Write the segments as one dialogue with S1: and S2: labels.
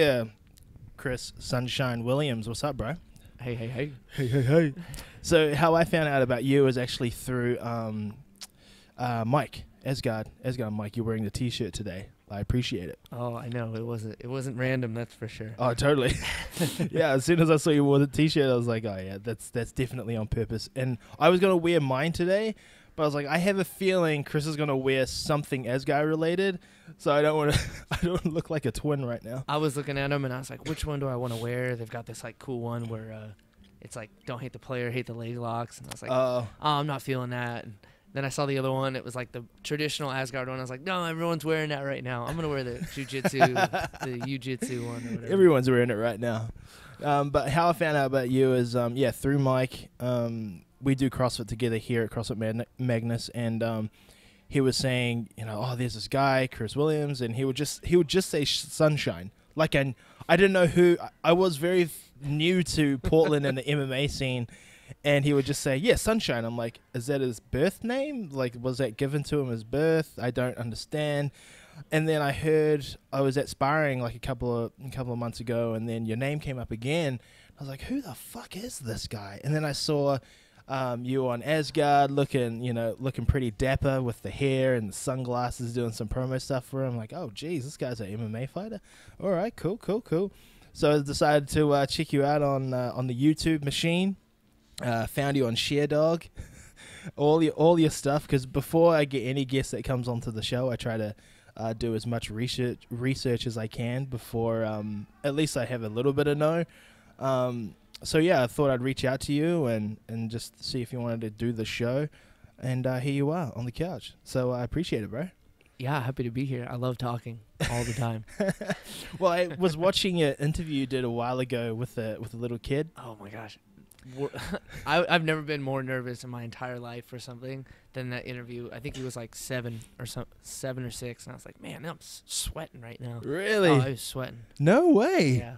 S1: here, Cris Sunshine Williams. What's up, bro?
S2: Hey, hey, hey.
S1: Hey, hey, hey. So how I found out about you was actually through Mike, Asgard Mike. You're wearing the T-shirt today. I appreciate it.
S2: Oh, I know. It wasn't random, that's for sure.
S1: Oh, totally. Yeah, as soon as I saw you wore the T-shirt, I was like, oh, yeah, that's definitely on purpose. And I was going to wear mine today, but I was like, I have a feeling Cris is going to wear something Asgard related, so I don't want to look like a twin right now.
S2: I was looking at them, and I was like, which one do I want to wear? They've got this, like, cool one where it's like, don't hate the player, hate the leg locks. And I was like, oh, I'm not feeling that. And then I saw the other one. It was like the traditional Asgard one. I was like, no, everyone's wearing that right now. I'm going to wear the jiu-jitsu one or whatever.
S1: Everyone's wearing it right now. But how I found out about you is, through Mike. We do CrossFit together here at CrossFit Magnus, and he was saying, there's this guy, Cris Williams, and he would just say Sunshine. Like, I didn't know who. I was very new to Portland and the MMA scene. And he would just say, yeah, Sunshine. I'm like, is that his birth name? Like, was that given to him as birth? I don't understand. And then I was at sparring like a couple of months ago, and then your name came up again. I was like, who the fuck is this guy? And then I saw you on Asgard looking pretty dapper with the hair and the sunglasses, doing some promo stuff for him. I'm like, oh, geez, this guy's an MMA fighter. All right, cool. So I decided to check you out on the YouTube machine. Found you on ShareDog, all your stuff, because before I get any guest that comes onto the show, I try to do as much research as I can before at least I have a little bit of know. So yeah, I thought I'd reach out to you and just see if you wanted to do the show, and here you are on the couch. So I appreciate it, bro.
S2: Yeah, happy to be here. I love talking all the time.
S1: Well, I was watching an interview you did a while ago with a little kid.
S2: Oh my gosh. I've never been more nervous in my entire life for something than that interview. I think he was like 7 or 6, and I was like, man, I'm sweating right now.
S1: Really?
S2: Oh, I was sweating.
S1: No way.
S2: Yeah.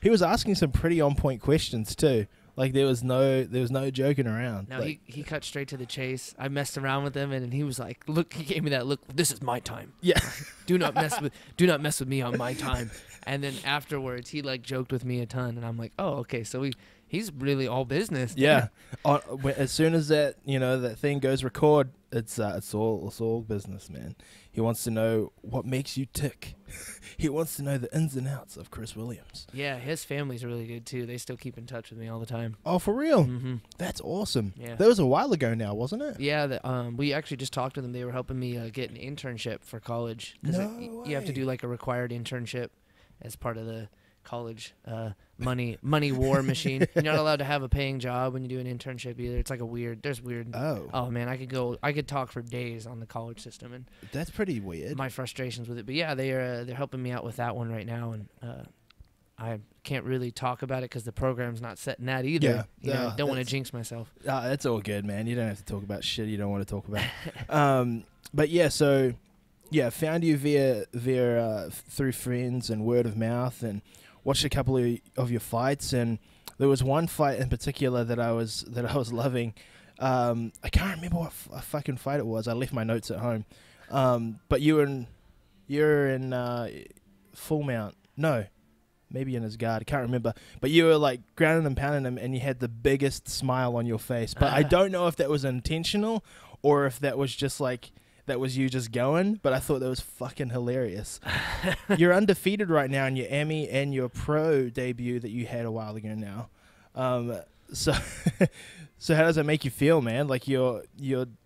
S1: He was asking some pretty on point questions too. Like there was no joking around.
S2: No,
S1: like,
S2: he cut straight to the chase. I messed around with him, and he was like, "Look," he gave me that look. This is my time.
S1: Yeah.
S2: do not mess with me on my time. And then afterwards, he like joked with me a ton, and I'm like, oh, okay, so he's really all business.
S1: Yeah. As soon as that that thing goes record, it's all business, man. He wants to know what makes you tick. He wants to know the ins and outs of Cris Williams.
S2: Yeah, his family's really good too. They still keep in touch with me all the time.
S1: Oh, for real?
S2: Mm-hmm.
S1: That's awesome.
S2: Yeah.
S1: That was a while ago now, wasn't it?
S2: Yeah. We actually just talked to them. They were helping me get an internship for college.
S1: No way.
S2: You have to do like a required internship as part of the college money war machine. You're not allowed to have a paying job when you do an internship either. It's like there's weird. Oh man, I could talk for days on the college system, and
S1: that's pretty weird.
S2: My frustrations with it, but yeah, they're helping me out with that one right now, and I can't really talk about it because the program's not setting that either. Yeah, I don't want to jinx myself.
S1: That's all good, man. You don't have to talk about shit you don't want to talk about. But yeah, so yeah, found you via through friends and word of mouth, and watched a couple of your fights, and there was one fight in particular that I was loving. I can't remember what fucking fight it was. I left my notes at home. But you're in full mount. No, maybe in his guard. I can't remember. But you were like grounding and pounding him, and you had the biggest smile on your face. But I don't know if that was intentional or if that was just like. That was you just going, but I thought that was fucking hilarious. You're undefeated right now in your Emmy and your pro debut that you had a while ago now. So how does that make you feel, man? Like you're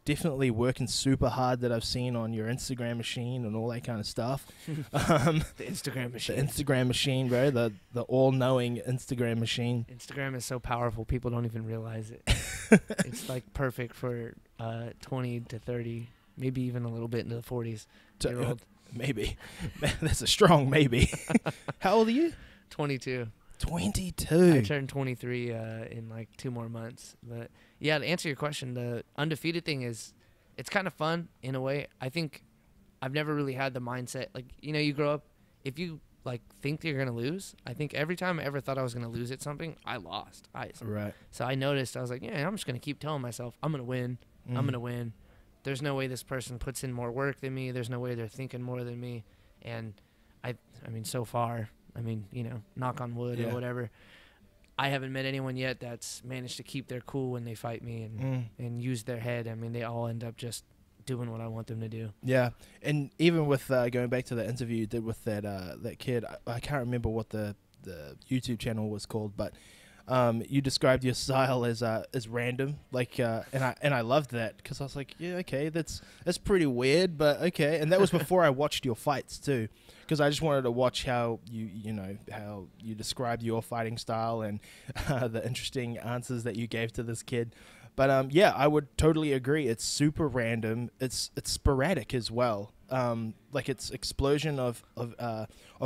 S1: definitely working super hard that I've seen on your Instagram machine and all that kind of stuff.
S2: The Instagram machine.
S1: The Instagram machine, bro. The all-knowing Instagram machine.
S2: Instagram is so powerful, people don't even realize it. It's like perfect for 20 to 30. Maybe even a little bit into the 40s.
S1: Maybe. Man, that's a strong maybe. How old are you?
S2: 22.
S1: 22.
S2: I turned 23 in like 2 more months. But yeah, to answer your question, the undefeated thing it's kind of fun in a way. I think I've never really had the mindset. Like, you grow up, if you like think you're going to lose, I think every time I ever thought I was going to lose at something, I lost.
S1: Right.
S2: So I noticed, I was like, yeah, I'm just going to keep telling myself, I'm going to win. I'm going to win. There's no way this person puts in more work than me. There's no way they're thinking more than me. And I mean, so far, I mean, knock on wood or whatever. I haven't met anyone yet that's managed to keep their cool when they fight me and use their head. I mean, they all end up just doing what I want them to do.
S1: Yeah, and even with going back to the interview you did with that kid, I can't remember what the YouTube channel was called, but you described your style as random, like, and I loved that because I was like, yeah, okay, that's pretty weird, but okay. And that was before I watched your fights too, because I just wanted to watch how how you described your fighting style and the interesting answers that you gave to this kid. But yeah, I would totally agree. It's super random. It's sporadic as well. Like it's explosion of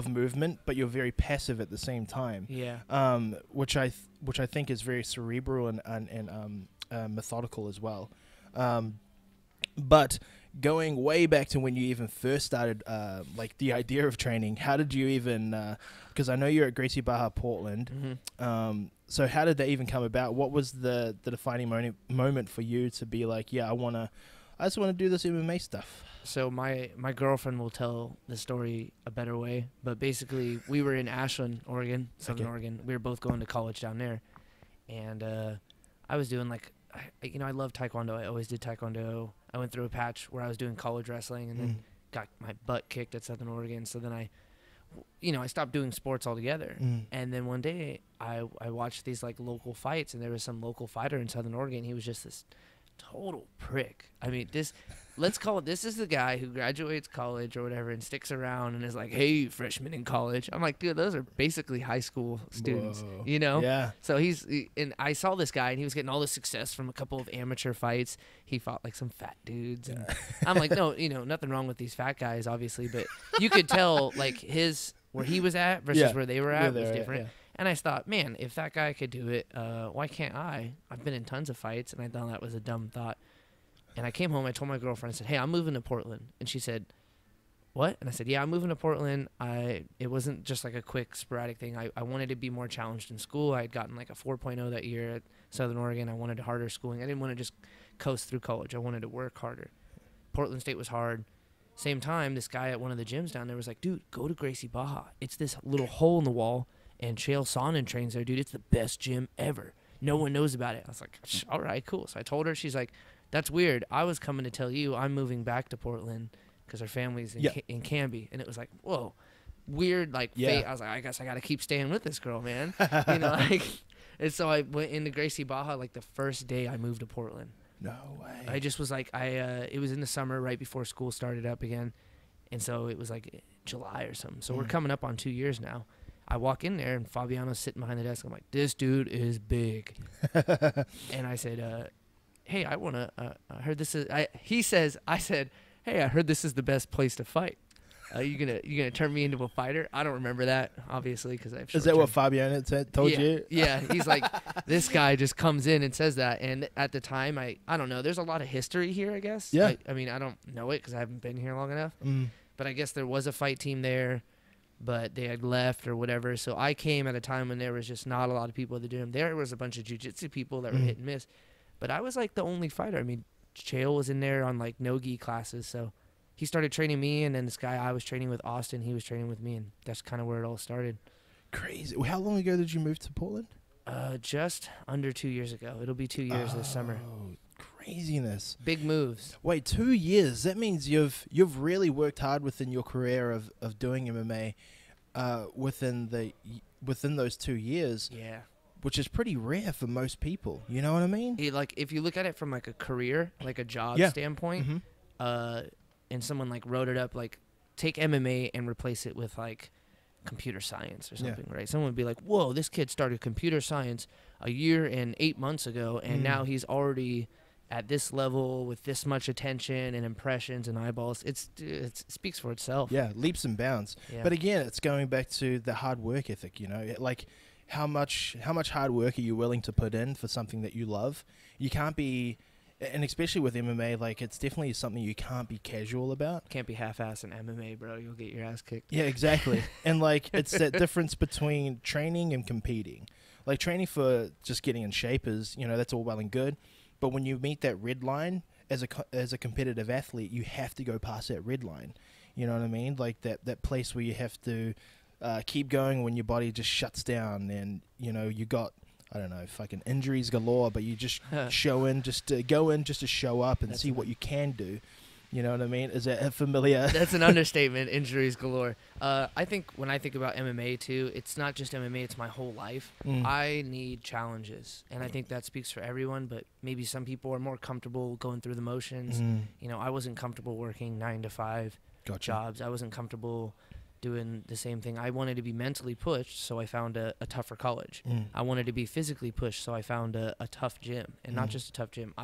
S1: movement, but you're very passive at the same time.
S2: Yeah.
S1: Which I think is very cerebral and methodical as well. But going way back to when you even first started, like the idea of training, how did you even? Because I know you're at Gracie Barra Portland.
S2: Mm-hmm.
S1: So how did that even come about? What was the defining moment for you to be like, yeah, I just want to do this MMA stuff?
S2: So my girlfriend will tell the story a better way, but basically we were in Ashland, Oregon, Southern Oregon. We were both going to college down there, and I was doing I love Taekwondo. I always did Taekwondo. I went through a patch where I was doing college wrestling and then got my butt kicked at Southern Oregon. So then I stopped doing sports altogether. And then one day I watched these like local fights, and there was some local fighter in Southern Oregon. He was just this total prick. I mean, let's call it, this is the guy who graduates college or whatever and sticks around and is like, hey, freshman in college. I'm like, dude, those are basically high school students.
S1: Whoa.
S2: Yeah. So and I saw this guy and he was getting all this success from a couple of amateur fights. He fought like some fat dudes, and I'm like, no, nothing wrong with these fat guys, obviously, but you could tell like where he was at versus where they were at was different. And I thought, man, if that guy could do it, why can't I? I've been in tons of fights, and I thought that was a dumb thought. And I came home, I told my girlfriend, I said, hey, I'm moving to Portland. And she said, what? And I said, yeah, I'm moving to Portland. It wasn't just like a quick sporadic thing. I wanted to be more challenged in school. I had gotten like a 4.0 that year at Southern Oregon. I wanted harder schooling. I didn't want to just coast through college. I wanted to work harder. Portland State was hard. Same time, this guy at one of the gyms down there was like, dude, go to Gracie Barra. It's this little hole in the wall, and Chael Sonnen trains there, dude. It's the best gym ever. No one knows about it. I was like, all right, cool. So I told her. She's like, that's weird. I was coming to tell you I'm moving back to Portland because our family's in Canby. And it was like, whoa, weird, like, fate. I was like, I guess I got to keep staying with this girl, man. And so I went into Gracie Barra like the first day I moved to Portland.
S1: No way.
S2: I just was like, it was in the summer right before school started up again. And so it was like July or something. So we're coming up on 2 years now. I walk in there, and Fabiano's sitting behind the desk. I'm like, this dude is big. And I said, hey, I want to, I heard this is, I said, hey, I heard this is the best place to fight. You gonna turn me into a fighter? I don't remember that, obviously, because I've. Is
S1: that what Fabiano told you?
S2: Yeah, he's like, this guy just comes in and says that, and at the time, I don't know. There's a lot of history here, I guess.
S1: Yeah.
S2: I mean, I don't know it because I haven't been here long enough. But I guess there was a fight team there, but they had left or whatever. So I came at a time when there was just not a lot of people at the gym. There was a bunch of jiu-jitsu people that were hit and miss, but I was like the only fighter. I mean, Chael was in there on like no-gi classes, so. He started training me, and then this guy I was training with, Austin, he was training with me, and that's kind of where it all started.
S1: Crazy. How long ago did you move to Portland?
S2: Just under 2 years ago. It'll be 2 years this summer.
S1: Craziness.
S2: Big moves.
S1: Wait, 2 years? That means you've really worked hard within your career of doing MMA within those 2 years.
S2: Yeah.
S1: Which is pretty rare for most people. You know what I mean?
S2: Like if you look at it from like a career, like a job standpoint, and someone like wrote it up, like take MMA and replace it with like computer science or something, right? Someone would be like, whoa, this kid started computer science a year and 8 months ago, and now he's already at this level with this much attention and impressions and eyeballs. It speaks for itself.
S1: Yeah, leaps and bounds. Yeah. But again, it's going back to the hard work ethic, you know, like how much hard work are you willing to put in for something that you love? You can't be... And especially with MMA, like it's definitely something you can't be casual about.
S2: Can't be half-assed in MMA, bro. You'll get your ass kicked.
S1: Yeah, exactly. And like it's that difference between training and competing. Like training for just getting in shape is, you know, that's all well and good. But when you meet that red line as a competitive athlete, you have to go past that red line. You know what I mean? Like that place where you have to keep going when your body just shuts down and, you know, you got, I don't know, fucking injuries galore, but you just go in just to show up and see what you can do. You know what I mean? Is that familiar?
S2: That's an understatement. Injuries galore. I think when I think about MMA too, it's not just MMA, it's my whole life. I need challenges. And I think that speaks for everyone, but maybe some people are more comfortable going through the motions. You know, I wasn't comfortable working 9 to 5 jobs. I wasn't comfortable doing the same thing. I wanted to be mentally pushed, so I found a tougher college. I wanted to be physically pushed, so I found a tough gym. And not just a tough gym.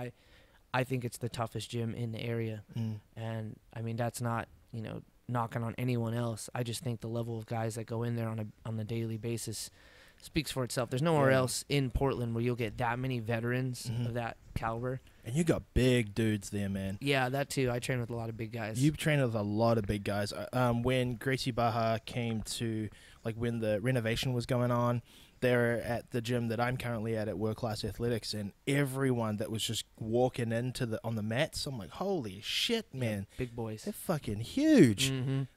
S2: I think it's the toughest gym in the area. And I mean, that's not, you know, knocking on anyone else. I just think the level of guys that go in there on a daily basis speaks for itself. There's nowhere else in Portland where you'll get that many veterans of that caliber.
S1: And you got big dudes there, man.
S2: Yeah, that too. I train with a lot of big guys.
S1: You train with a lot of big guys. When Gracie Barra came to, like, when the renovation was going on, they're at the gym that I'm currently at World Class Athletics, and everyone that was just walking into on the mats, I'm like, holy shit, man.
S2: Big boys.
S1: They're fucking huge.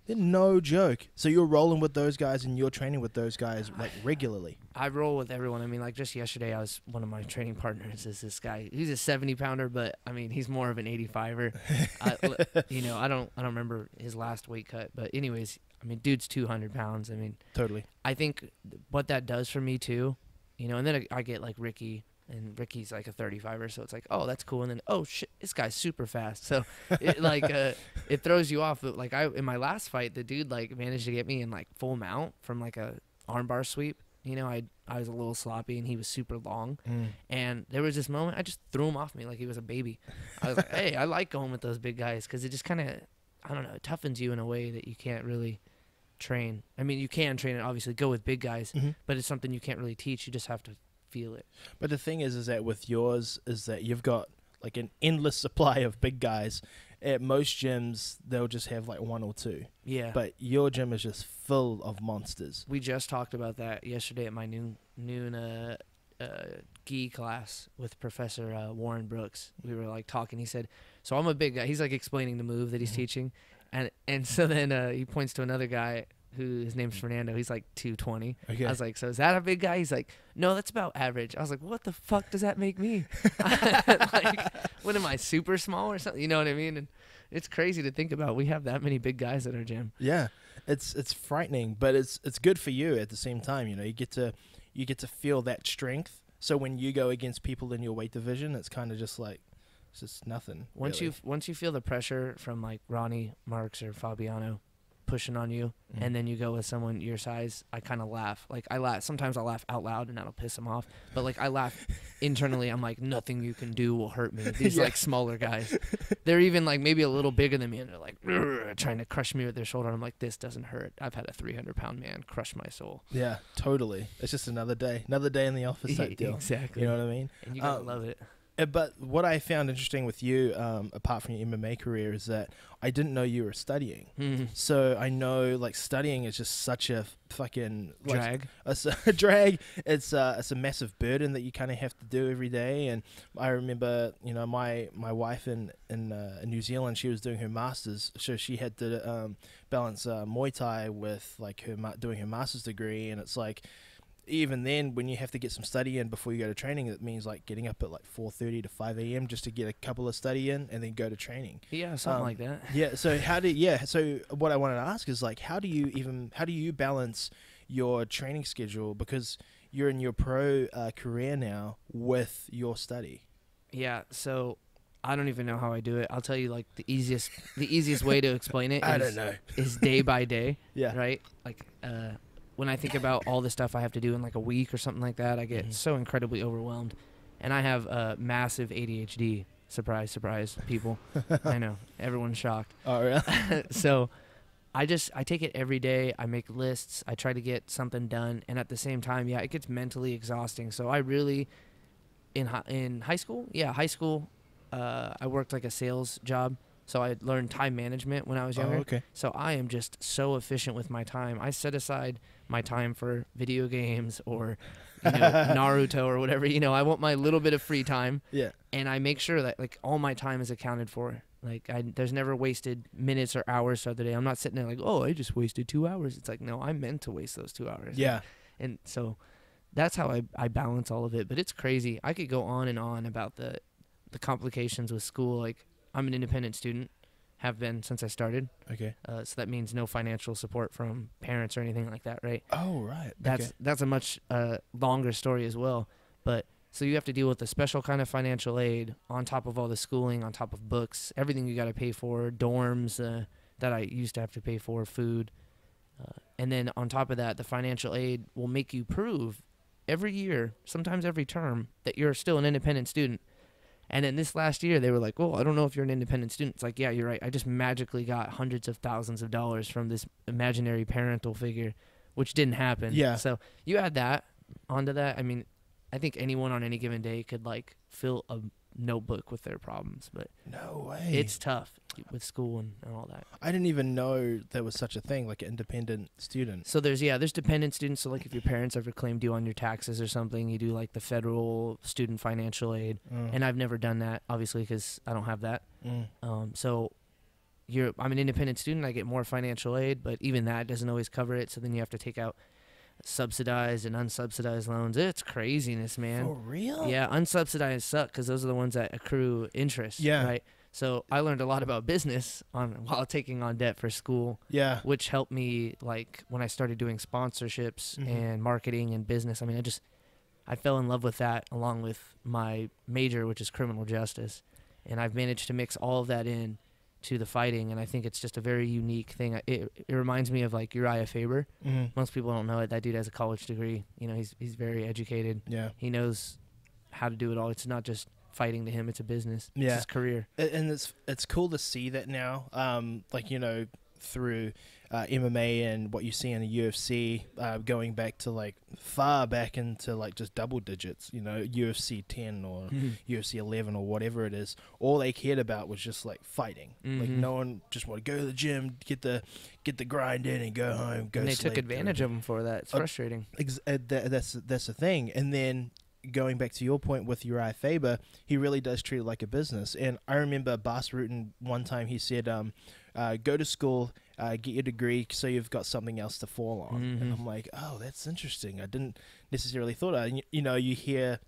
S1: They're no joke. So you're rolling with those guys and you're training with those guys, like, regularly.
S2: I roll with everyone. I mean, like, just yesterday, one of my training partners is this guy. He's a 70-pounder, but I mean, he's more of an 85er. You know, I don't remember his last weight cut, but anyways, I mean, dude's 200 pounds. I mean,
S1: totally.
S2: I think what that does for me too, you know, and then I get like Ricky, and Ricky's like a 35er, so it's like, oh, that's cool. And then, oh shit, this guy's super fast. So it like it throws you off. But like in my last fight, the dude like managed to get me in like full mount from like a armbar sweep. You know, I was a little sloppy and he was super long. And there was this moment I just threw him off me like he was a baby. I was like, hey, I like going with those big guys because it just kind of, I don't know, it toughens you in a way that you can't really train. I mean, you can train it, obviously, go with big guys, but it's something you can't really teach. You just have to feel it. But
S1: the thing is that with yours is that you've got like an endless supply of big guys. At most gyms, they'll just have like 1 or 2. Yeah. But your gym is just full of monsters.
S2: We just talked about that yesterday at my noon gi class with Professor Warren Brooks. We were like talking. He said, so I'm a big guy. He's like explaining the move that he's teaching. And so then he points to another guy who his name's Fernando. He's like 220. Okay. I was like, so is that a big guy? He's like, no, that's about average. I was like, what the fuck does that make me? Like, what am I, super small or something? You know what I mean? And it's crazy to think about. We have that many big guys at our gym.
S1: Yeah, it's frightening, but it's good for you at the same time. You know, you get to feel that strength. So when you go against people in your weight division, it's kind of just like, it's just nothing.
S2: Once you feel the pressure from like Ronnie Marks or Fabiano pushing on you, and then you go with someone your size, I kind of laugh. Like sometimes I'll laugh out loud and that'll piss them off. But like I laugh internally. I'm like, nothing you can do will hurt me. These like smaller guys, they're even like maybe a little bigger than me, and they're like trying to crush me with their shoulder. I'm like, this doesn't hurt. I've had a 300-pound man crush my soul.
S1: Yeah, totally. It's just another day in the office type deal.
S2: Exactly.
S1: You know what I mean?
S2: And you gotta love it.
S1: But what I found interesting with you, apart from your MMA career, is that I didn't know you were studying. So I know, like, studying is just such a fucking
S2: drag.
S1: A drag. It's a massive burden that you kind of have to do every day. And I remember, you know, my wife in New Zealand, she was doing her masters, so she had to balance Muay Thai with like her doing her master's degree, and it's like, even then, when you have to get some study in before you go to training, it means like getting up at like 4:30 to 5 a.m. just to get a couple of study in and then go to training.
S2: Yeah, something like that.
S1: Yeah. So so what I wanted to ask is like, how do you balance your training schedule, because you're in your pro career now, with your study?
S2: Yeah. So I don't even know how I do it. I'll tell you like the easiest way to explain it.
S1: I don't know.
S2: Is day by day.
S1: Yeah.
S2: Right. Like when I think about all the stuff I have to do in like a week or something like that, I get so incredibly overwhelmed. And I have massive ADHD. Surprise, surprise, people. I know. Everyone's shocked.
S1: Oh, really?
S2: So I take it every day. I make lists. I try to get something done. And at the same time, yeah, it gets mentally exhausting. So I really, in high school, I worked like a sales job. So I learned time management when I was younger.
S1: Oh, okay.
S2: So I am just so efficient with my time. I set aside my time for video games or, Naruto or whatever. I want my little bit of free time.
S1: Yeah.
S2: And I make sure that like all my time is accounted for. Like there's never wasted minutes or hours throughout the day. I'm not sitting there like, oh, I just wasted 2 hours. It's like, no, I meant to waste those 2 hours.
S1: Yeah.
S2: And so that's how I balance all of it. But it's crazy. I could go on and on about the complications with school. Like, I'm an independent student, have been since I started.
S1: Okay.
S2: So that means no financial support from parents or anything like that, right?
S1: Oh, right.
S2: That's a much longer story as well. But so you have to deal with a special kind of financial aid on top of all the schooling, on top of books, everything you got to pay for, dorms that I used to have to pay for, food. And then on top of that, the financial aid will make you prove every year, sometimes every term, that you're still an independent student. And then this last year, they were like, oh, I don't know if you're an independent student. It's like, yeah, you're right. I just magically got hundreds of thousands of dollars from this imaginary parental figure, which didn't happen.
S1: Yeah.
S2: So you add that onto that. I mean, I think anyone on any given day could, like, fill a notebook with their problems. But
S1: no way.
S2: it's tough with school and all that.
S1: I didn't even know there was such a thing, like an independent student.
S2: So there's dependent students. So like if your parents ever claimed you on your taxes or something, you do like the federal student financial aid. And I've never done that, obviously, because I don't have that. So I'm an independent student. I get more financial aid, but even that doesn't always cover it. So then you have to take out subsidized and unsubsidized loans. It's craziness, man.
S1: For real?
S2: Yeah, unsubsidized suck because those are the ones that accrue interest.
S1: Yeah.
S2: Right. So I learned a lot about business while taking on debt for school.
S1: Yeah.
S2: Which helped me, like, when I started doing sponsorships and marketing and business. I mean, I fell in love with that along with my major, which is criminal justice. And I've managed to mix all of that in to the fighting, and I think it's just a very unique thing. It reminds me of, like, Uriah Faber. Most people don't know it. That dude has a college degree. He's very educated. Yeah. He knows how to do it all. It's not just fighting to him, it's a business. Yeah. It's his career.
S1: And it's cool to see that now, through MMA and what you see in the UFC, going back to, like, far back into, like, just double digits, UFC 10 or UFC 11 or whatever it is. All they cared about was just, like, fighting. Like, no one just wanted to go to the gym, get the grind in and go home, go
S2: and they
S1: sleep,
S2: took advantage of them for that. It's frustrating.
S1: That's the thing. And then going back to your point with Uriah Faber, he really does treat it like a business. And I remember Bas Rutten one time, he said, go to school, get your degree so you've got something else to fall on. And I'm like, oh, that's interesting. I didn't necessarily thought of it. You hear,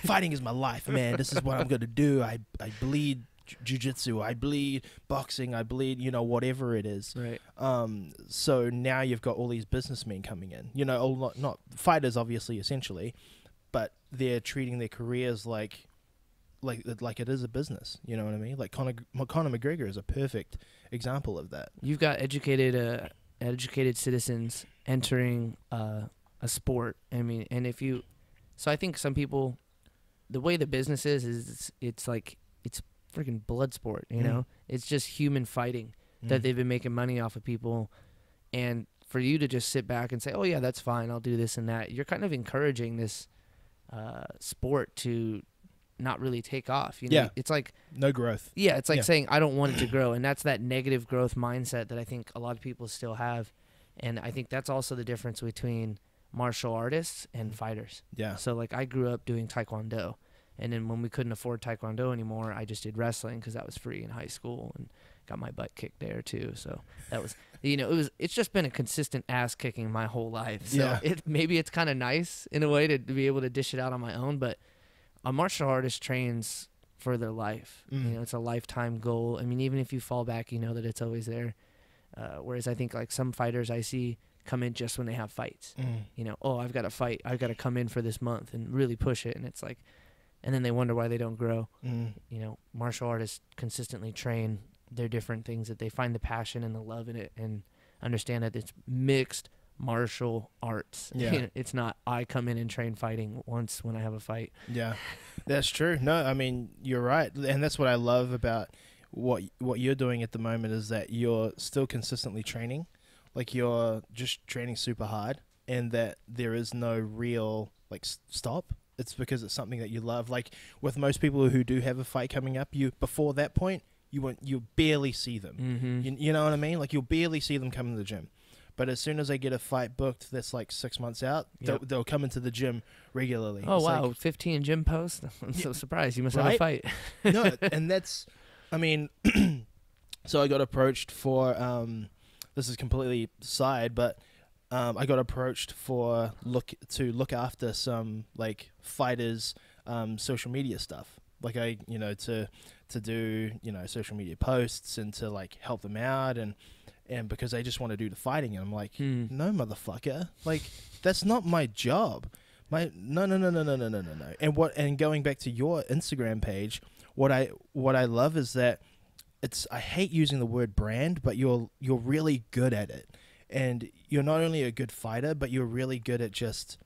S1: fighting is my life, man. This is what I'm going to do. I bleed jiu-jitsu, I bleed boxing, I bleed, whatever it is. Right. So now you've got all these businessmen coming in, not fighters, obviously, essentially, but they're treating their careers like it is a business. You know what I mean? Like Conor McGregor is a perfect example of that.
S2: You've got educated citizens entering a sport. I mean, and so I think some people, the way the business is it's like, it's freaking blood sport, It's just human fighting that they've been making money off of people. And for you to just sit back and say, oh yeah, that's fine, I'll do this and that, you're kind of encouraging this sport to not really take off.
S1: Yeah.
S2: It's like
S1: no growth.
S2: Yeah, it's like saying I don't want it to grow, and that's that negative growth mindset that I think a lot of people still have. And I think that's also the difference between martial artists and fighters. Yeah. So like I grew up doing Taekwondo, and then when we couldn't afford Taekwondo anymore, I just did wrestling because that was free in high school and got my butt kicked there too. So that was, it's just been a consistent ass kicking my whole life. So maybe it's kind of nice in a way to be able to dish it out on my own, but a martial artist trains for their life. It's a lifetime goal. I mean, even if you fall back, you know that it's always there. Whereas I think like some fighters I see come in just when they have fights. Oh, I've got to fight. I've got to come in for this month and really push it. And it's like, and then they wonder why they don't grow. Martial artists consistently train their different things, that they find the passion and the love in it and understand that it's mixed martial arts. Yeah. It's not I come in and train fighting once when I have a fight. Yeah,
S1: that's true. No, I mean, you're right. And that's what I love about what you're doing at the moment, is that you're still consistently training. Like, you're just training super hard, and that there is no real like stop. It's because it's something that you love. Like with most people who do have a fight coming up, before that point, you barely see them. You know what I mean? Like, you'll barely see them come to the gym. But as soon as I get a fight booked that's like 6 months out, they'll come into the gym regularly.
S2: Oh,
S1: it's
S2: wow.
S1: like,
S2: 15 gym posts? I'm so surprised. You must have a
S1: Right?
S2: fight.
S1: No, and that's, I mean, so I got approached for, this is completely side, but I got approached for look after some like fighters' social media stuff. Like to do, social media posts and to like help them out and because I just want to do the fighting, and I'm like, no, motherfucker, like that's not my job. No. And going back to your Instagram page, what I love is that I hate using the word brand, but you're really good at it, and you're not only a good fighter, but you're really good at just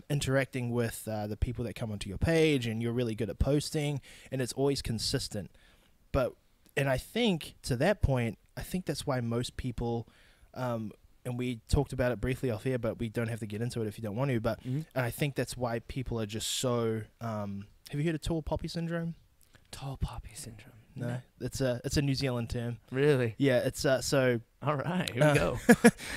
S1: interacting with the people that come onto your page, and you're really good at posting, and it's always consistent. And I think to that point, I think that's why most people, and we talked about it briefly off here, but we don't have to get into it if you don't want to. But and I think that's why people are just so. Have you heard of tall poppy syndrome?
S2: Tall poppy syndrome.
S1: No, it's a New Zealand term.
S2: Really?
S1: Yeah, it's so.
S2: All right, here we go.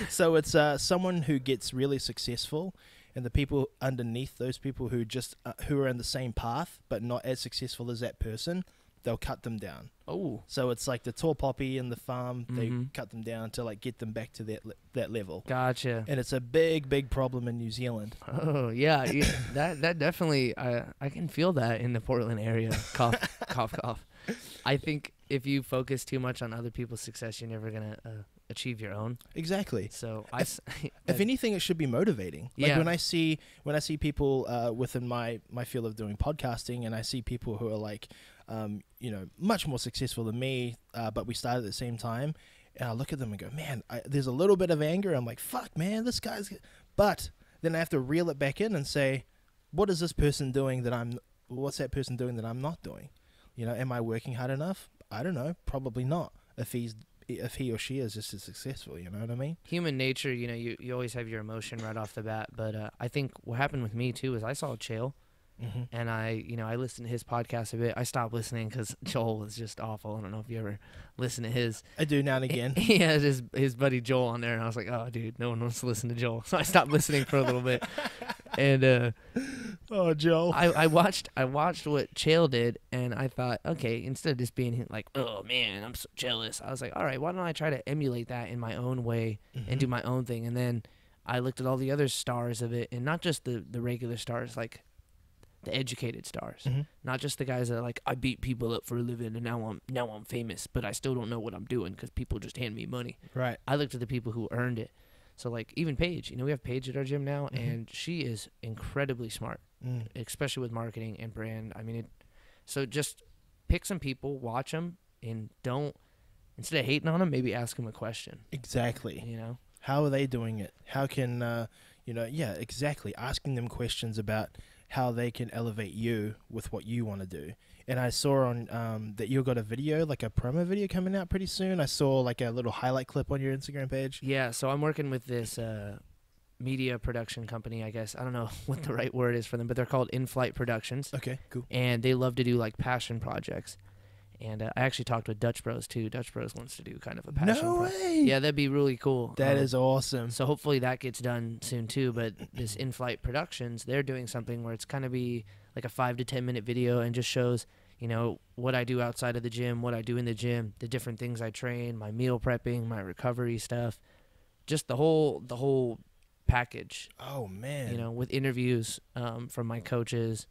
S1: So it's someone who gets really successful, and the people underneath those people who just who are in the same path but not as successful as that person, they'll cut them down.
S2: Oh.
S1: So it's like the tall poppy in the farm, they cut them down to like get them back to that level.
S2: Gotcha.
S1: And it's a big problem in New Zealand.
S2: Oh, yeah. That definitely, I can feel that in the Portland area. Cough, cough, cough. I think if you focus too much on other people's success, you're never going to achieve your own.
S1: Exactly.
S2: So
S1: if anything, it should be motivating. Like
S2: yeah.
S1: when I see people within my field of doing podcasting, and I see people who are like, much more successful than me, but we started at the same time, and I look at them and go, man, there's a little bit of anger. I'm like, fuck, man, this guy's. But then I have to reel it back in and say, what is this person doing what's that person doing that I'm not doing? Am I working hard enough? I don't know. Probably not. If he or she is just as successful, you know what I mean?
S2: Human nature, you always have your emotion right off the bat. But I think what happened with me too is I saw Chael, and I listened to his podcast a bit. I stopped listening because Joel was just awful. I don't know if you ever listen to his.
S1: I do now and again.
S2: He has his buddy Joel on there, and I was like, oh, dude, no one wants to listen to Joel. So I stopped listening for a little bit. And
S1: oh, Joel.
S2: I watched what Chael did, and I thought, okay, instead of just being like, oh man, I'm so jealous, I was like, all right, why don't I try to emulate that in my own way and do my own thing? And then I looked at all the other stars of it, and not just the regular stars, like the educated stars, not just the guys that are like, I beat people up for a living, and now I'm famous, but I still don't know what I'm doing because people just hand me money.
S1: Right.
S2: I looked at the people who earned it. So, like, even Paige, we have Paige at our gym now, and she is incredibly smart, especially with marketing and brand. I mean, so just pick some people, watch them, and instead of hating on them, maybe ask them a question.
S1: Exactly.
S2: How
S1: are they doing it? How can, exactly. Asking them questions about how they can elevate you with what you want to do. And I saw on that you got a video, like a promo video coming out pretty soon. I saw like a little highlight clip on your Instagram page.
S2: Yeah, so I'm working with this media production company, I guess. I don't know what the right word is for them, but they're called Inflight Productions.
S1: Okay, cool.
S2: And they love to do like passion projects. And I actually talked with Dutch Bros too. Dutch Bros wants to do kind of a passion.
S1: No way.
S2: Yeah, that'd be really cool.
S1: That is awesome.
S2: So hopefully that gets done soon too. But this Inflight Productions, they're doing something where it's kind of be like a 5 to 10 minute video and just shows, what I do outside of the gym, what I do in the gym, the different things I train, my meal prepping, my recovery stuff, just the whole package.
S1: Oh man.
S2: With interviews from my coaches.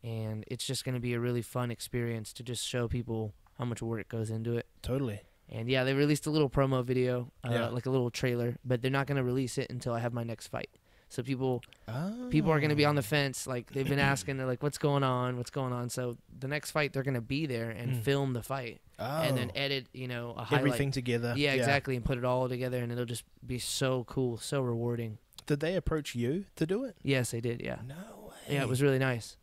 S2: And it's just going to be a really fun experience to just show people how much work goes into it.
S1: Totally.
S2: And yeah, they released a little promo video, like a little trailer, but they're not going to release it until I have my next fight. So people are going to be on the fence. Like they've been asking, they're like, what's going on? What's going on? So the next fight, they're going to be there and film the fight and then edit, a highlight.
S1: Everything together.
S2: Yeah, exactly. And put it all together, and it'll just be so cool, so rewarding.
S1: Did they approach you to do it?
S2: Yes, they did. Yeah.
S1: No way.
S2: Yeah, it was really nice.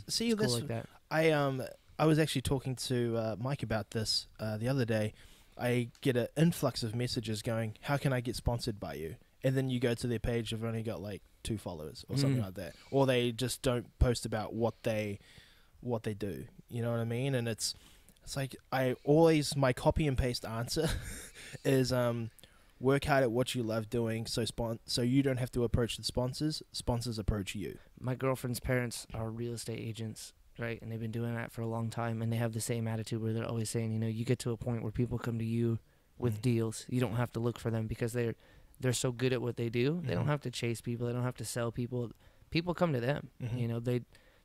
S1: See,
S2: it's cool like that.
S1: I was actually talking to Mike about this the other day. I get an influx of messages going, how can I get sponsored by you? And then you go to their page, they've only got like 2 followers or something like that. Or they just don't post about what they do. You know what I mean? And it's like my copy and paste answer is work hard at what you love doing, so you don't have to approach the sponsors. Sponsors approach you.
S2: My girlfriend's parents are real estate agents, right? And they've been doing that for a long time, and they have the same attitude where they're always saying, you get to a point where people come to you with deals. You don't have to look for them because they're so good at what they do. They don't have to chase people. They don't have to sell people. People come to them.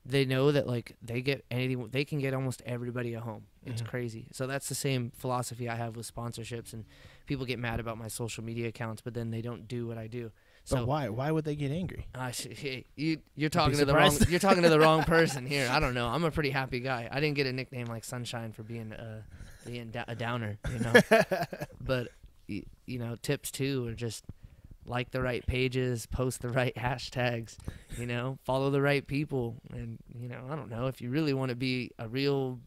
S2: They know that like they get anything. They can get almost everybody a home. It's crazy. So that's the same philosophy I have with sponsorships. And people get mad about my social media accounts, but then they don't do what I do. So
S1: but why? Why would they get angry?
S2: Hey, you're talking to the wrong. You're talking to the wrong person here. I don't know. I'm a pretty happy guy. I didn't get a nickname like Sunshine for being a downer. But tips too are just like the right pages, post the right hashtags, follow the right people. And, I don't know, if you really want to be a real,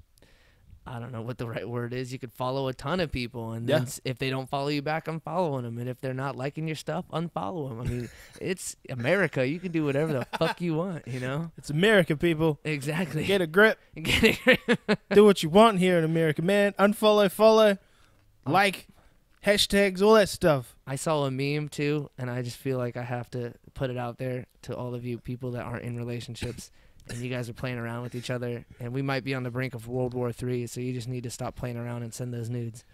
S2: I don't know what the right word is, you could follow a ton of people. And then if they don't follow you back, I'm following them. And if they're not liking your stuff, unfollow them. I mean, it's America. You can do whatever the fuck you want,
S1: It's America, people.
S2: Exactly.
S1: Get a grip. Do what you want here in America, man. Unfollow, follow, like, hashtags, all that stuff.
S2: I saw a meme too, and I just feel like I have to put it out there to all of you people that aren't in relationships, and you guys are playing around with each other, and we might be on the brink of World War III, so you just need to stop playing around and send those nudes.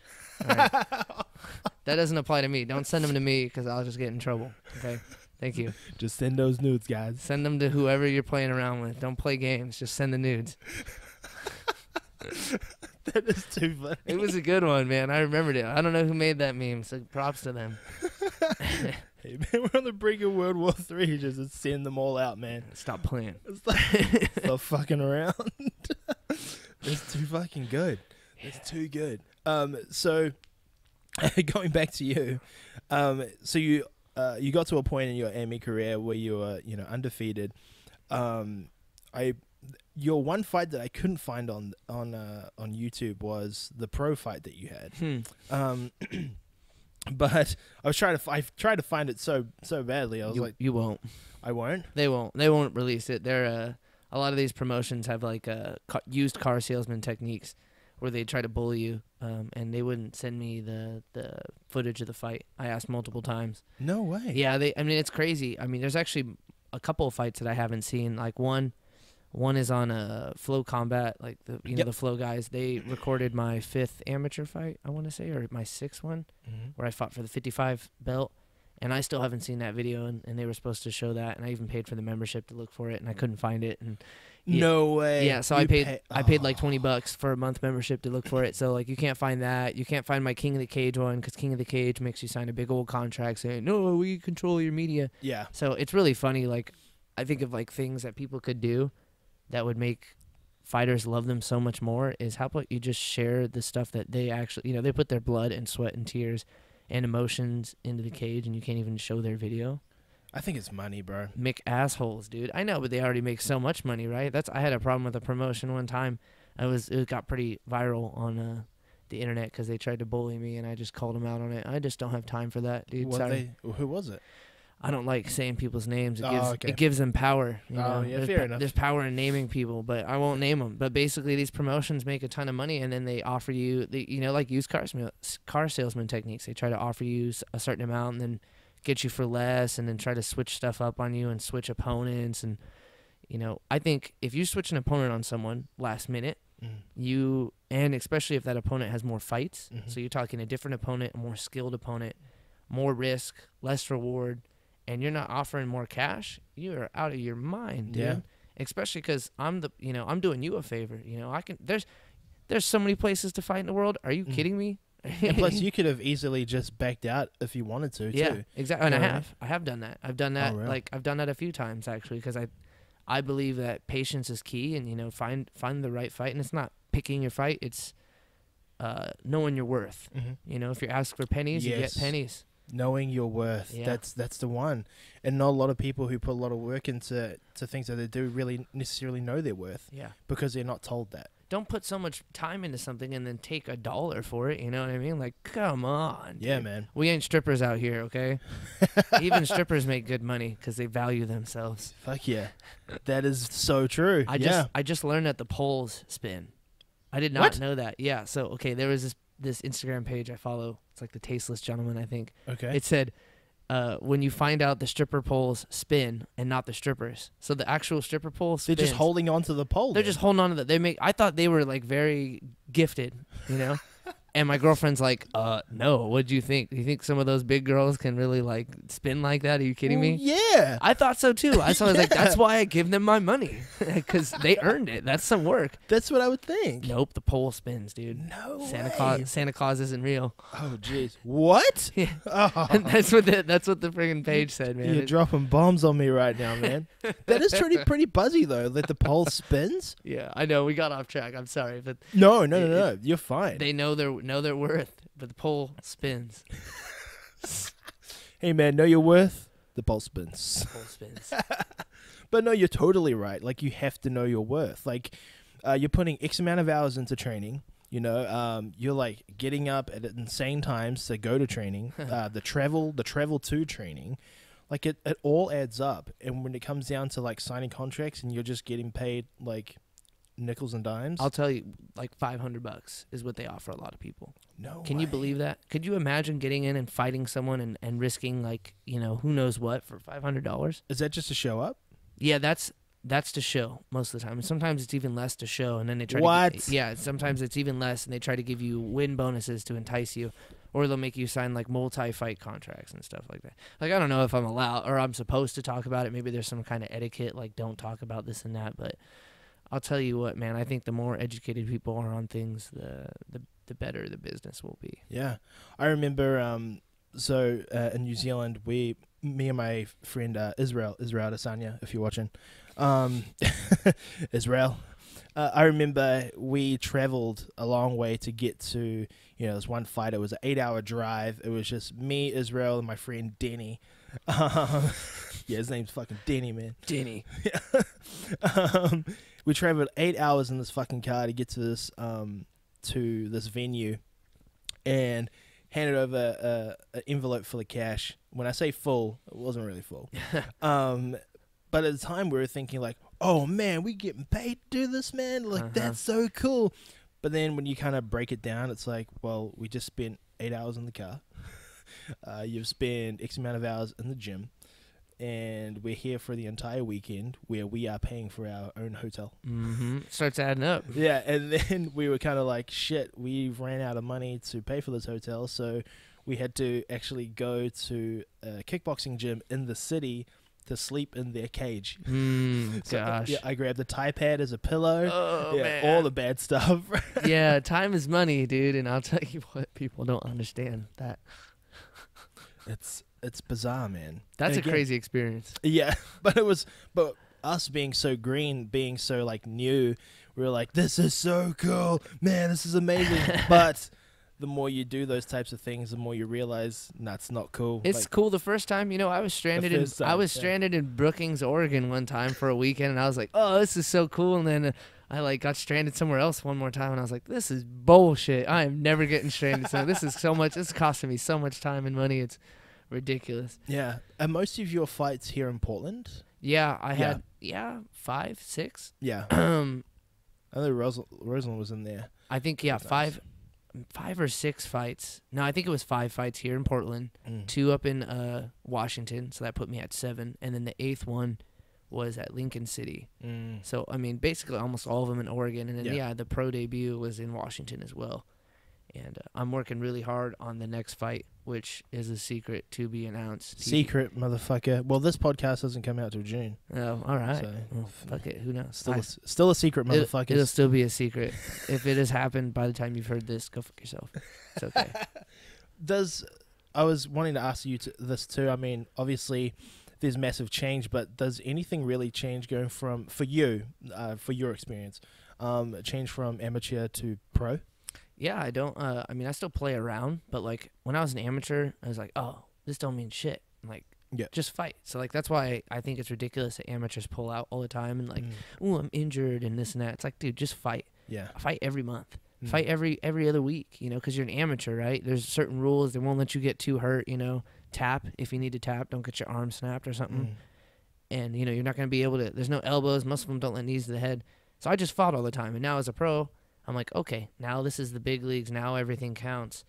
S2: All right. That doesn't apply to me. Don't send them to me because I'll just get in trouble. Okay? Thank you.
S1: Just send those nudes, guys.
S2: Send them to whoever you're playing around with. Don't play games. Just send the nudes.
S1: That is too funny.
S2: It was a good one, man. I remembered it. I don't know who made that meme, so props to them.
S1: Hey, man, we're on the brink of World War III. Just send them all out, man.
S2: Stop playing.
S1: Stop fucking around. It's too fucking good. It's too good. So going back to you, so you got to a point in your MMA career where you were, undefeated. Your one fight that I couldn't find on YouTube was the pro fight that you had. But I tried to find it so badly. I was like,
S2: you won't.
S1: I won't.
S2: They won't release it. They're a lot of these promotions have like used car salesman techniques where they try to bully you, and they wouldn't send me the footage of the fight. I asked multiple times.
S1: No way.
S2: Yeah, I mean it's crazy. I mean there's actually a couple of fights that I haven't seen. Like one is on Flow Combat, like the Flow guys. They recorded my 5th amateur fight, I want to say, or my 6th one, where I fought for the 55 belt. And I still haven't seen that video, and they were supposed to show that. And I even paid for the membership to look for it, and I couldn't find it. And
S1: no way.
S2: Yeah, so I paid like $20 for a month membership to look for it. So like you can't find that. You can't find my King of the Cage one because King of the Cage makes you sign a big old contract saying, no, we control your media. Yeah. So it's really funny. Like I think of like things that people could do that would make fighters love them so much more is how about you just share the stuff that they actually, they put their blood and sweat and tears and emotions into the cage, and you can't even show their video.
S1: I think it's money, bro.
S2: Make assholes, dude. I know, but they already make so much money, right? I had a problem with a promotion one time. It got pretty viral on the internet because they tried to bully me, and I just called them out on it. I just don't have time for that, dude.
S1: Who was it?
S2: I don't like saying people's names. It gives them power.
S1: Yeah, fair enough.
S2: There's power in naming people, but I won't name them. But basically, these promotions make a ton of money, and then they offer you, like used car salesman techniques. They try to offer you a certain amount, and then get you for less, and then try to switch stuff up on you and switch opponents. And I think if you switch an opponent on someone last minute, and especially if that opponent has more fights, so you're talking a different opponent, a more skilled opponent, more risk, less reward, and you're not offering more cash, you're out of your mind, dude. Yeah. Especially because I'm doing you a favor. There's so many places to fight in the world. Are you kidding me?
S1: And plus, you could have easily just backed out if you wanted to.
S2: Yeah,
S1: too.
S2: Exactly. And I have done that. I've done that. Oh, really? Like I've done that a few times actually, because I believe that patience is key, and find the right fight. And it's not picking your fight. It's knowing your worth. If you ask for pennies, you get pennies.
S1: Knowing your worth, that's the one. And not a lot of people who put a lot of work into things that they do really necessarily know their worth. Yeah. Because they're not told that.
S2: Don't put so much time into something and then take $1 for it, you know what I mean? Like, come on.
S1: Yeah,
S2: dude.
S1: Man.
S2: We ain't strippers out here, okay? Even strippers make good money because they value themselves.
S1: Fuck yeah. That is so true.
S2: I just learned that the poles spin. I did not know that. Yeah, so, okay, there was this this Instagram page I follow. It's like the Tasteless Gentleman, I think.
S1: Okay.
S2: It said, when you find out the stripper poles spin and not the strippers. So the actual stripper pole spins.
S1: They're just holding on to the pole.
S2: They're just holding on to that. I thought they were like very gifted, you know? And my girlfriend's like, no, what'd you think? Do you think some of those big girls can really like spin like that? Are you kidding me?
S1: Yeah.
S2: I thought so too. I was like, that's why I give them my money. Because they earned it. That's some work.
S1: That's what I would think.
S2: Nope, the pole spins, dude.
S1: No
S2: Santa Claus isn't real.
S1: Oh, jeez. What?
S2: Yeah.
S1: Oh.
S2: And that's what the friggin' page said, man.
S1: You're dropping bombs on me right now, man. That is pretty buzzy, though, that the pole spins.
S2: Yeah, I know. We got off track. I'm sorry. But
S1: No. You're fine.
S2: they know their worth, but the pole spins.
S1: Hey, man, know your worth? The pole spins.
S2: Pole spins.
S1: But no, you're totally right. Like, you have to know your worth. Like, you're putting X amount of hours into training. You know, you're like getting up at insane times to go to training. The travel to training, like it all adds up. And when it comes down to like signing contracts and you're just getting paid like nickels and dimes,
S2: I'll tell you, like $500 is what they offer a lot of people.
S1: No,
S2: Can you believe that? Could you imagine getting in and fighting someone and risking like, you know, who knows what for $500?
S1: Is that just to show up?
S2: Yeah, that's to show most of the time. And sometimes it's even less to show, and then they try
S1: What?
S2: sometimes it's even less, and they try to give you win bonuses to entice you, or they'll make you sign like multi-fight contracts and stuff like that. Like, I don't know if I'm allowed or I'm supposed to talk about it. Maybe there's some kind of etiquette, like don't talk about this and that, but I'll tell you what, man, I think the more educated people are on things, the better the business will be.
S1: Yeah. I remember in New Zealand, me and my friend Israel Adesanya, if you're watching, Israel, I remember we traveled a long way to get to, you know, this one fight. It was an 8-hour drive. It was just me, Israel, and my friend Denny. Yeah, his name's fucking Denny, man.
S2: Denny.
S1: We traveled 8 hours in this fucking car to get to this venue, and handed over an envelope full of cash. When I say full, it wasn't really full. But at the time, we were thinking like, "Oh man, we getting paid to do this, man! Like that's so cool." But then when you kind of break it down, it's like, well, we just spent 8 hours in the car. You've spent X amount of hours in the gym, and we're here for the entire weekend where we are paying for our own hotel.
S2: Mm-hmm. Starts adding up.
S1: Yeah, and then we were kind of like, shit, we ran out of money to pay for this hotel, so we had to actually go to a kickboxing gym in the city to sleep in their cage.
S2: Gosh.
S1: Yeah, I grabbed the Thai pad as a pillow.
S2: Oh,
S1: yeah,
S2: man.
S1: all the bad stuff.
S2: Yeah, time is money, dude, and I'll tell you what, people don't understand that.
S1: It's bizarre, man.
S2: That's
S1: And
S2: a crazy experience.
S1: Yeah, but us being so green, being so like new, we were like, this is so cool, man, this is amazing. But the more you do those types of things, the more you realize that's not cool.
S2: It's
S1: like,
S2: cool the first time. You know, I was stranded in Brookings, Oregon one time for a weekend, and I was like, oh, this is so cool. And then I like got stranded somewhere else one more time, and I was like, this is bullshit. I am never getting stranded. So this is so much. It's costing me so much time and money. It's ridiculous.
S1: Yeah. Are most of your fights here in Portland?
S2: Yeah, I had 5, 6.
S1: Yeah. I know Rosalind was in there.
S2: I think five or six fights. No, I think it was 5 fights here in Portland, 2 up in Washington, so that put me at 7, and then the 8th one was at Lincoln City. So I mean, basically almost all of them in Oregon, and then the pro debut was in Washington as well. And I'm working really hard on the next fight, which is a secret to be announced.
S1: Secret, motherfucker. Well, this podcast doesn't come out till June.
S2: Oh, all right.
S1: So,
S2: well, fuck it. Who knows?
S1: Still a secret, motherfucker.
S2: It'll still be a secret. If it has happened by the time you've heard this, go fuck yourself. It's okay.
S1: I was wanting to ask you this too. I mean, obviously, there's massive change, but does anything really change going from, for you, for your experience, change from amateur to pro?
S2: Yeah, I don't. I mean, I still play around, but like when I was an amateur, I was like, oh, this don't mean shit. I'm like, just fight. So like that's why I think it's ridiculous that amateurs pull out all the time and like, oh, I'm injured and this and that. It's like, dude, just fight. Yeah, fight every month. Fight every other week. You know, because you're an amateur, right? There's certain rules. They won't let you get too hurt. You know, tap if you need to tap. Don't get your arm snapped or something. And you know, you're not gonna be able to. There's no elbows. Most of them don't let knees to the head. So I just fought all the time. And now as a pro, I'm like, okay, now this is the big leagues. Now everything counts.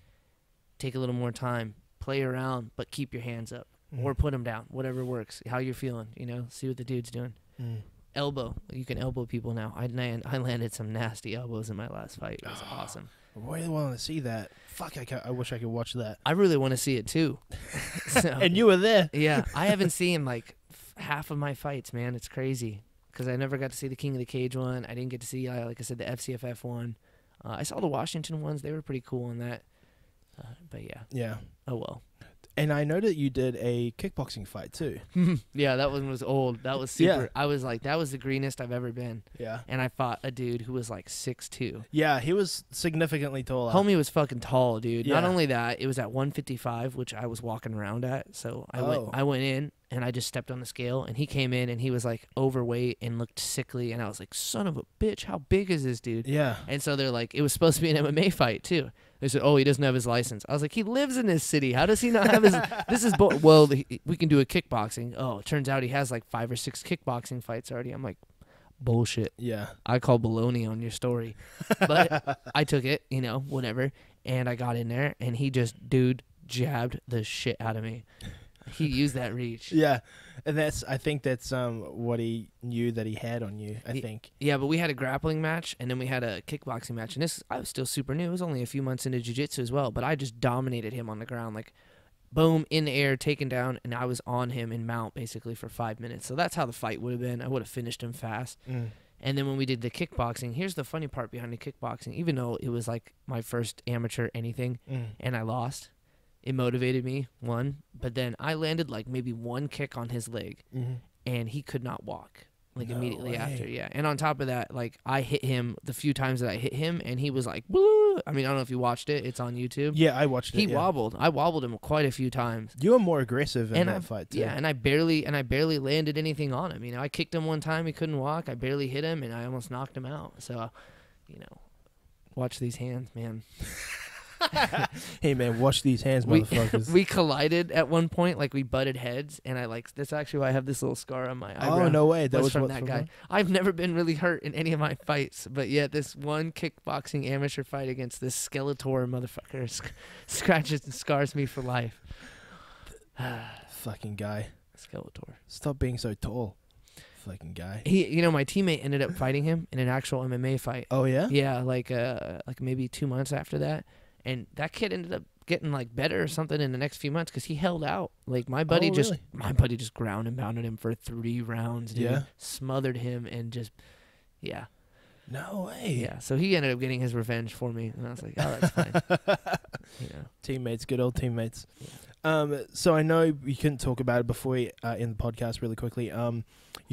S2: Take a little more time. Play around, but keep your hands up. Or put them down. Whatever works. How you're feeling, you know. See what the dude's doing. Elbow. You can elbow people now. I landed some nasty elbows in my last fight. It was awesome.
S1: I really want to see that. Fuck, I wish I could watch that.
S2: I really want to see it too. So,
S1: And you were there.
S2: yeah, I haven't seen like half of my fights, man. It's crazy because I never got to see the King of the Cage one. I didn't get to see, like I said, the FCFF one. I saw the Washington ones. They were pretty cool on that. But yeah.
S1: Yeah.
S2: Oh well.
S1: And I know that you did a kickboxing fight too.
S2: Yeah, that one was old. That was super.
S1: Yeah.
S2: I was like, that was the greenest I've ever been.
S1: Yeah.
S2: And I fought a dude who was like 6'2".
S1: Yeah, he was significantly taller.
S2: Homie was fucking tall, dude.
S1: Yeah.
S2: Not only that, it was at 155, which I was walking around at. So I went in and I just stepped on the scale, and he came in and he was like overweight and looked sickly, and I was like, son of a bitch, how big is this dude?
S1: Yeah.
S2: And so they're like, it was supposed to be an MMA fight too. They said, oh, he doesn't have his license. I was like, he lives in this city. How does he not have his? This is well, we can do a kickboxing. Oh, it turns out he has like 5 or 6 kickboxing fights already. I'm like, bullshit.
S1: Yeah.
S2: I call baloney on your story, but I took it, you know, whatever. And I got in there, and he just jabbed the shit out of me. He used that reach.
S1: Yeah. And I think that's what he knew that he had on you, I think.
S2: Yeah, but we had a grappling match, and then we had a kickboxing match. And I was still super new. It was only a few months into jiu-jitsu as well, but I just dominated him on the ground, like boom, in the air, taken down, and I was on him in mount basically for 5 minutes. So that's how the fight would have been. I would have finished him fast. And then when we did the kickboxing, here's the funny part behind the kickboxing. Even though it was like my first amateur anything, and I lost, it motivated me, one. But then I landed like maybe one kick on his leg, and he could not walk. Like immediately after, yeah. And on top of that, like I hit him the few times that I hit him, and he was like, woo! I mean, I don't know if you watched it. It's on YouTube.
S1: Yeah, I watched it.
S2: He wobbled. I wobbled him quite a few times.
S1: You were more aggressive in that fight too.
S2: Yeah, and I barely landed anything on him. You know, I kicked him one time, he couldn't walk. I barely hit him, and I almost knocked him out. So, you know, watch these hands, man.
S1: Hey man, wash these hands, motherfuckers.
S2: We collided at one point, like we butted heads, and that's actually why I have this little scar on my eyebrow.
S1: Oh no way, that was
S2: from that guy. I've never been really hurt in any of my fights, but yet this one kickboxing amateur fight against this Skeletor motherfucker scratches and scars me for life.
S1: Fucking guy.
S2: Skeletor.
S1: Stop being so tall. Fucking guy.
S2: My teammate ended up fighting him in an actual MMA fight.
S1: Oh yeah?
S2: Yeah, like maybe 2 months after that. And that kid ended up getting like better or something in the next few months because he held out. Like my buddy just ground and pounded him for 3 rounds, dude. Yeah. Smothered him and just, yeah.
S1: No way.
S2: Yeah. So he ended up getting his revenge for me, and I was like, oh, that's fine.
S1: Teammates, good old teammates. Yeah. So I know you couldn't talk about it before in the podcast really quickly. You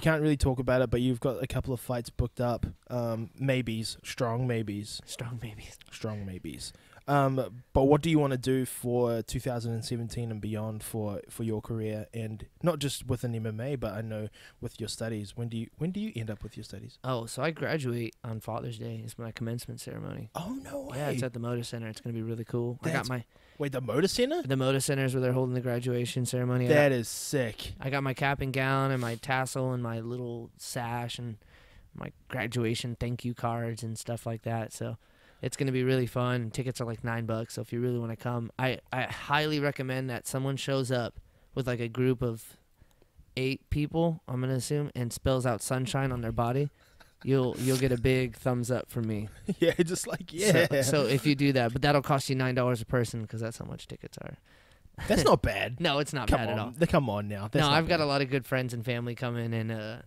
S1: can't really talk about it, but you've got a couple of fights booked up. Maybes, strong maybes.
S2: Strong maybes.
S1: Strong maybes. But what do you want to do for 2017 and beyond for your career, and not just within MMA, but I know with your studies? When do you end up with your studies?
S2: Oh, so I graduate on Father's Day. It's my commencement ceremony.
S1: Oh no way!
S2: Yeah, it's at the Motor Center. It's gonna be really cool. I got my
S1: the Motor Center?
S2: The Motor Center is where they're holding the graduation ceremony.
S1: That is sick.
S2: I got my cap and gown and my tassel and my little sash and my graduation thank you cards and stuff like that. So it's going to be really fun. Tickets are like $9, so if you really want to come, I highly recommend that someone shows up with like a group of 8 people, I'm going to assume, and spells out sunshine on their body. You'll get a big thumbs up from me.
S1: Yeah, just like, yeah.
S2: So if you do that, but that'll cost you $9 a person because that's how much tickets are.
S1: That's not bad.
S2: No, it's not bad at all.
S1: Come on now.
S2: I've got a lot of good friends and family coming, and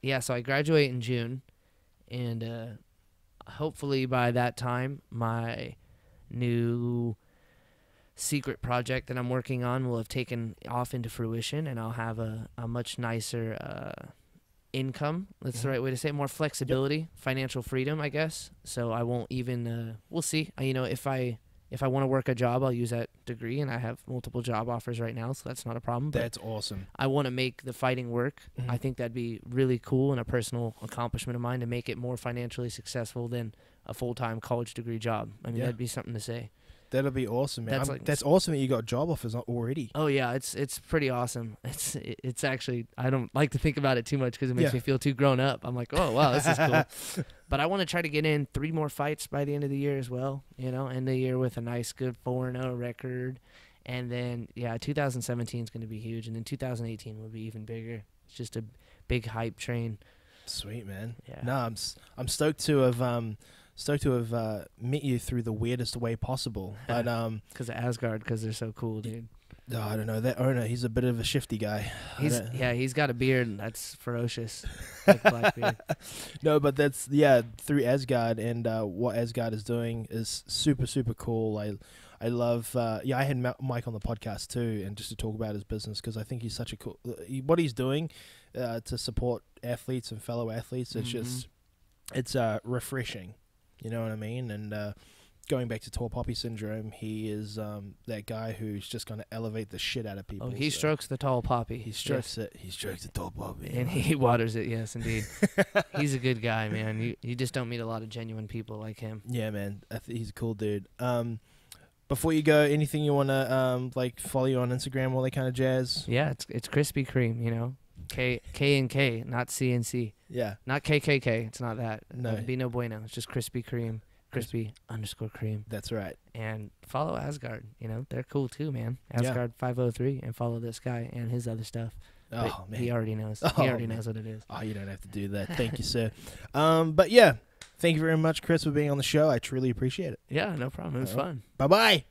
S2: yeah, so I graduate in June, and hopefully by that time, my new secret project that I'm working on will have taken off into fruition, and I'll have a much nicer income. That's the right way to say it. More flexibility, financial freedom, I guess. So I won't even. We'll see. If I want to work a job, I'll use that degree, and I have multiple job offers right now, so that's not a problem.
S1: That's awesome.
S2: I want to make the fighting work. I think that'd be really cool and a personal accomplishment of mine to make it more financially successful than a full-time college degree job. I mean, that'd be something to say.
S1: That'll be awesome, man. That's awesome that you got job offers already.
S2: Oh yeah, it's pretty awesome. It's actually, I don't like to think about it too much because it makes me feel too grown up. I'm like, oh wow, this is cool. But I want to try to get in 3 more fights by the end of the year as well. You know, end the year with a nice, good 4-0 record, and then 2017 is going to be huge, and then 2018 will be even bigger. It's just a big hype train.
S1: Sweet, man.
S2: Yeah.
S1: No, I'm stoked to have met you through the weirdest way possible. But
S2: because of Asgard, because they're so cool, dude.
S1: Oh, I don't know that owner. He's a bit of a shifty guy.
S2: He's got a beard and that's ferocious, like black beard.
S1: No, but that's through Asgard, and what Asgard is doing is super super cool. I love. I had Mike on the podcast too, and just to talk about his business because I think he's such a cool. What he's doing to support athletes and fellow athletes, it's refreshing. You know what I mean? And going back to tall poppy syndrome, he is that guy who's just going to elevate the shit out of people.
S2: Oh, he strokes the tall poppy.
S1: He strokes it. He strokes the tall poppy.
S2: And he waters it, yes, indeed. He's a good guy, man. You just don't meet a lot of genuine people like him.
S1: Yeah, man. he's a cool dude. Before you go, anything you want to follow you on Instagram, all that kind of jazz?
S2: Yeah, it's Krispy Kreme, you know. K&K, not C&C.
S1: Yeah.
S2: Not KKK. It's not that.
S1: No.
S2: Be no bueno. It's just Krispy Kreme. Crispy_Kreme.
S1: That's right.
S2: And follow Asgard. You know, they're cool too, man. Asgard 503, and follow this guy and his other stuff.
S1: Oh, man.
S2: He already knows.
S1: Oh,
S2: he already knows what it is.
S1: Oh, you don't have to do that. Thank you, sir. But yeah, thank you very much, Cris, for being on the show. I truly appreciate it.
S2: Yeah, no problem. It was fun.
S1: Bye-bye.